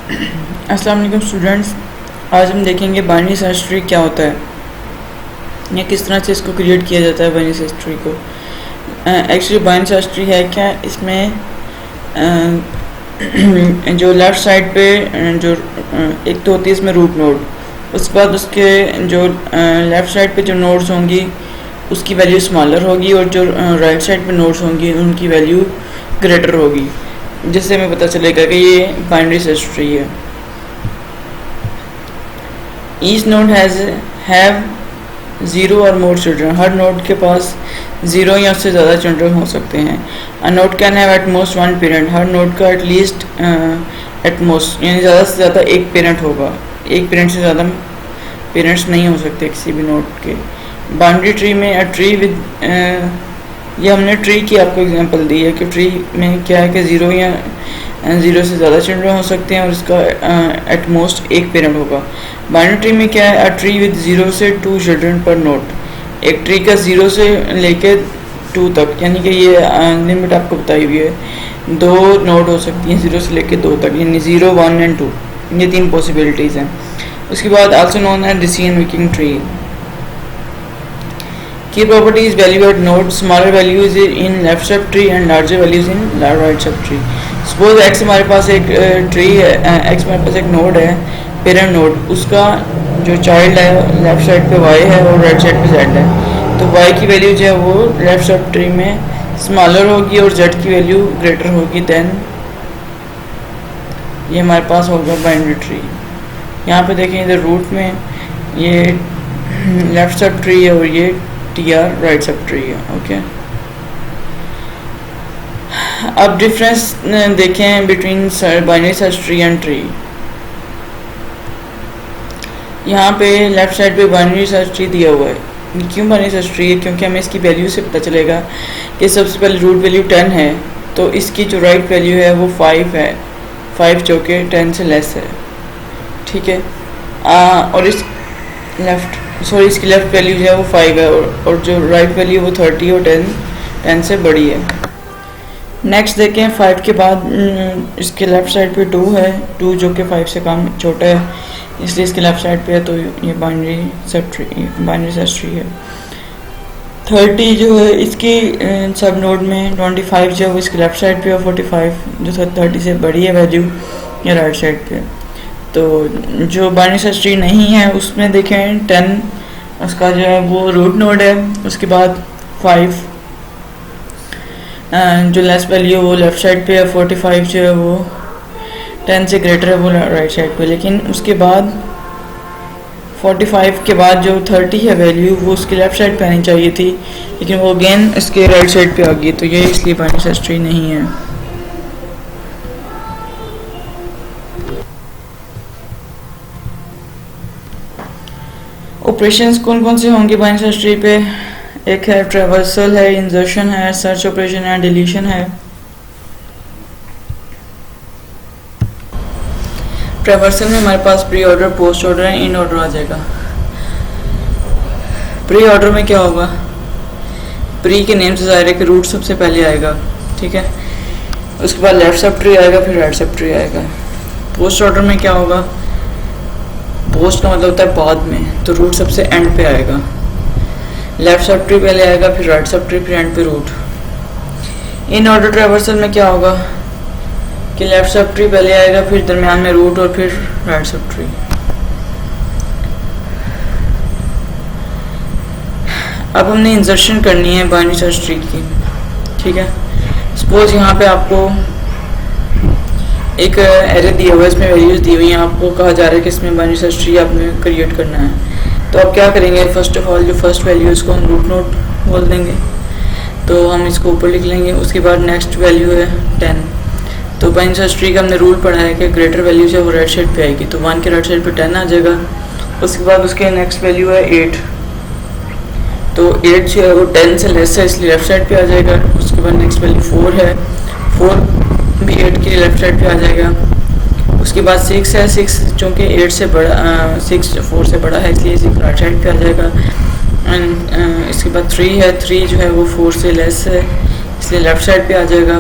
अस्सलाम वालेकुम स्टूडेंट्स। आज हम देखेंगे बाइनरी सर्च ट्री क्या होता है या किस तरह से इसको क्रिएट किया जाता है बाइनरी सर्च ट्री को। एक्चुअली बाइनरी सर्च ट्री है क्या, इसमें जो लेफ़्ट साइड पे जो एक तो होती है इसमें रूट नोड, उसके बाद उसके जो लेफ़्ट साइड पे जो नोड्स होंगी उसकी वैल्यू स्मॉलर होगी और जो राइट साइड पे नोड्स होंगी उनकी वैल्यू ग्रेटर होगी, जिससे हमें पता चलेगा कि ये बाइनरी सर्च ट्री है। ईच नोड हैव ज़ीरो और मोर चिल्ड्रन। हर नोड के पास ज़ीरो या उससे ज़्यादा चिल्ड्रन हो सकते हैं। A node can have at most one parent. Her node का एटलीस्ट एट मोस्ट यानी ज़्यादा से ज़्यादा एक पेरेंट होगा। एक पेरेंट से ज़्यादा पेरेंट्स नहीं हो सकते किसी भी नोड के। बाउंड्री ट्री में अ ट्री विद ये हमने ट्री की आपको एग्जांपल दी है कि ट्री में क्या है कि ज़ीरो या ज़ीरो से ज़्यादा चिल्ड्रन हो सकते हैं और इसका एट मोस्ट एक पेरेंट होगा। बाइनरी ट्री में क्या है, अ ट्री विद ज़ीरो से 2 चिल्ड्रन पर नोड। एक ट्री का ज़ीरो से लेके 2 तक, यानी कि ये लिमिट आपको बताई हुई है। 2 नोड हो सकती हैं 0 से लेके 2 तक, यानी 0, 1 एंड 2, ये 3 पॉसिबिलिटीज़ हैं। उसके बाद also known as decision making tree. Key properties: value at node, smaller values in left sub tree and larger values in right sub tree. Suppose x हमारे पास एक ट्री है, x हमारे पास एक नोड है, पेरेंट नोड, उसका जो child है left side पे y है और राइट साइड पे z है। तो y की वैल्यू जो है वो लेफ्ट सब ट्री में स्मॉलर होगी और z की वैल्यू ग्रेटर होगी देन ये हमारे पास होगा बाइनरी ट्री। यहाँ पे देखें इधर रूट में ये लेफ्ट सब ट्री है और ये TR राइट सब ट्री है। ओके, अब डिफरेंस देखें between binary search tree and tree. यहाँ पे लेफ्ट साइड पे बाइनरी सर्च ट्री दिया हुआ है। क्यों बाइनरी सर्च ट्री है? क्योंकि हमें इसकी वैल्यू से पता चलेगा कि सबसे पहले रूट वैल्यू 10 है, तो इसकी जो राइट वैल्यू है वो 5 है, 5 जो कि 10 से लेस है। ठीक है, और इस इसकी लेफ़्ट वैल्यू जो है वो 5 है और जो राइट वैल्यू वो 30 और 10 से बड़ी है। नेक्स्ट देखें, 5 के बाद इसके लेफ़्ट साइड पे 2 है, 2 जो कि 5 से कम छोटा है, इसलिए इसके लेफ़्ट साइड पे है, तो ये बाइनरी सर्च ट्री है। 30 जो है इसकी सब नोड में, 25 जो है वो इसके लेफ़्ट साइड पे है, 45 जो 30 से बड़ी है वैल्यू या राइट साइड पे। तो जो बाइनरी सर्च ट्री नहीं है उसमें देखें 10 उसका जो है वो रूट नोड है, उसके बाद 5 जो लेस वैल्यू वो लेफ़्ट साइड पे है, 45 जो है वो 10 से ग्रेटर है वो राइट साइड पे। लेकिन उसके बाद 45 के बाद जो 30 है वैल्यू वो उसके लेफ़्ट साइड पे आनी चाहिए थी, लेकिन वो अगेन इसके राइट साइड पे आ गई, तो ये इसलिए बाइनरी सर्च ट्री नहीं है। ऑपरेशंस कौन कौन से होंगे बाइनरी सर्च ट्री पे? एक है ट्रैवर्सल है, इंसर्शन है, सर्च ऑपरेशन है, डिलीशन है। ट्रैवर्सल में हमारे पास preorder, postorder and inorder आ जाएगा। प्री ऑर्डर में क्या होगा, प्री के नेम से ज़ाहिर है कि रूट सबसे पहले आएगा। ठीक है, उसके बाद लेफ्ट सब ट्री आएगा, फिर राइट सब ट्री आएगा। पोस्ट ऑर्डर में क्या होगा, पोस्ट का मतलब होता है बाद में, तो रूट सबसे एंड पे आएगा। लेफ्ट सब ट्री पहले आएगा, फिर राइट सब ट्री, फिर एंड पे रूट। इन ऑर्डर ट्रैवर्सल में क्या होगा कि लेफ्ट सब ट्री पहले आएगा, फिर दरमियान में रूट और फिर राइट सब ट्री। अब हमने इंसर्शन करनी है बाइनरी सर्च ट्री की। ठीक है, सपोज यहाँ पे आपको एक एरे दिया हुआ है, इसमें वैल्यूज़ दी हुई हैं, आपको कहा जा रहा है कि इसमें बाइनरी सर्च ट्री आपने क्रिएट करना है। तो आप क्या करेंगे, फर्स्ट ऑफ ऑल जो फर्स्ट वैल्यू है उसको हम रूट नोड बोल देंगे, तो हम इसको ऊपर लिख लेंगे। उसके बाद नेक्स्ट वैल्यू है 10, तो बाइनरी सर्च ट्री का हमने रूल पढ़ा है कि ग्रेटर वैल्यू जो है वो राइट साइड पे आएगी, तो 1 के राइट साइड पे 10 आ जाएगा। उसके बाद उसके नेक्स्ट वैल्यू है 8, तो 8 जो है वो 10 से लेस है इसलिए लेफ्ट साइड पे आ जाएगा। उसके बाद नेक्स्ट वैल्यू 4 है, 4 भी 8 के लिए लेफ्ट साइड पे आ जाएगा। उसके बाद 6 है, 6 चूँकि 8 से बड़ा 6 4 से बड़ा है इसलिए 6 राइट साइड पे आ जाएगा। एंड इसके बाद 3 है, 3 जो है वो 4 से लेस है इसलिए लेफ्ट साइड पे आ जाएगा।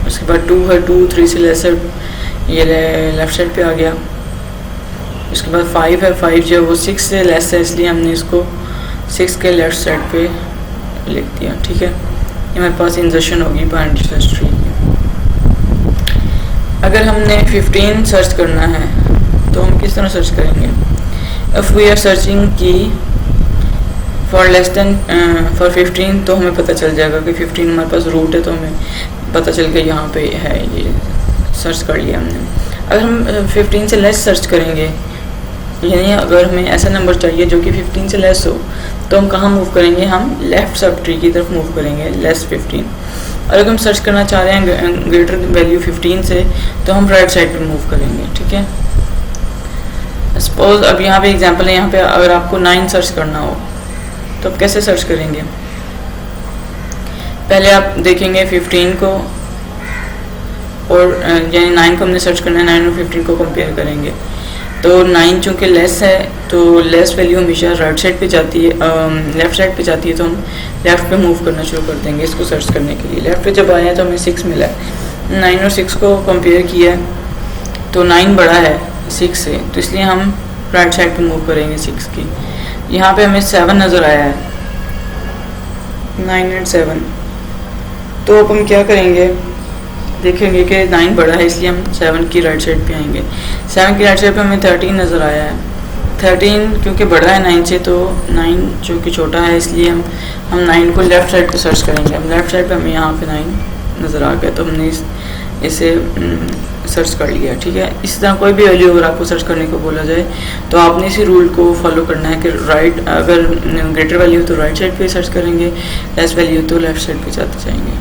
उसके बाद 2 है, 2 3 से लेस है ये लेफ़्ट साइड पे आ गया। इसके बाद 5 है, 5 जो है वो 6 से लेस है, इसलिए हमने इसको 6 के लेफ्ट साइड पे लिख दिया। ठीक है, ये हमारे पास इंजर्शन होगी बाइनरी सर्च ट्री की। अगर हमने 15 सर्च करना है तो हम किस तरह सर्च करेंगे? इफ़ वी आर सर्चिंग की फॉर लेस देन फॉर 15, तो हमें पता चल जाएगा कि 15 हमारे पास रूट है, तो हमें पता चल गया यहाँ पे है, ये सर्च कर लिया हमने। अगर हम 15 से लेस सर्च करेंगे, यानी अगर हमें ऐसा नंबर चाहिए जो कि 15 से लेस हो, तो हम कहाँ मूव करेंगे? हम लेफ़्ट सब ट्री की तरफ मूव करेंगे, लेस 15। और अगर हम सर्च करना चाह रहे हैं ग्रेटर वैल्यू 15 से, तो हम राइट साइड पे मूव करेंगे। ठीक है, सपोज अब यहाँ पे एग्जांपल है, यहाँ पे अगर आपको 9 सर्च करना हो तो आप कैसे सर्च करेंगे? पहले आप देखेंगे 15 को, और यानी 9 को हमने सर्च करना है, 9 और 15 को कंपेयर करेंगे। तो 9 चूँकि लेस है, तो लेस वैल्यू हमेशा राइट साइड पे जाती है, लेफ़्ट साइड पे जाती है, तो हम लेफ़्ट पे मूव करना शुरू कर देंगे इसको सर्च करने के लिए। लेफ़्ट पे जब आए हैं तो हमें 6 मिला है, 9 और 6 को कंपेयर किया है तो 9 बड़ा है 6 से, तो इसलिए हम राइट साइड पे मूव करेंगे 6 की। यहाँ पे हमें 7 नज़र आया है, 9 एंड 7, तो अब हम क्या करेंगे? देखेंगे कि 9 बड़ा है, इसलिए हम 7 की राइट साइड पे आएंगे। 7 की राइट साइड पे हमें 13 नज़र आया है। 13 क्योंकि बड़ा है 9 से, तो 9 जो कि छोटा है, इसलिए हम 9 को लेफ़्ट साइड पे सर्च करेंगे। हम लेफ़्ट साइड पे हमें यहाँ पे 9 नज़र आ गया, तो हमने इसे सर्च कर लिया। ठीक है, इस तरह कोई भी वैल्यू अगर आपको सर्च करने को बोला जाए, तो आपने इसी रूल को फॉलो करना है कि राइट, अगर ग्रेटर वैल्यू तो राइट साइड पे सर्च करेंगे, लेस वैल्यू तो लेफ़्ट साइड पे जाते जाएंगे।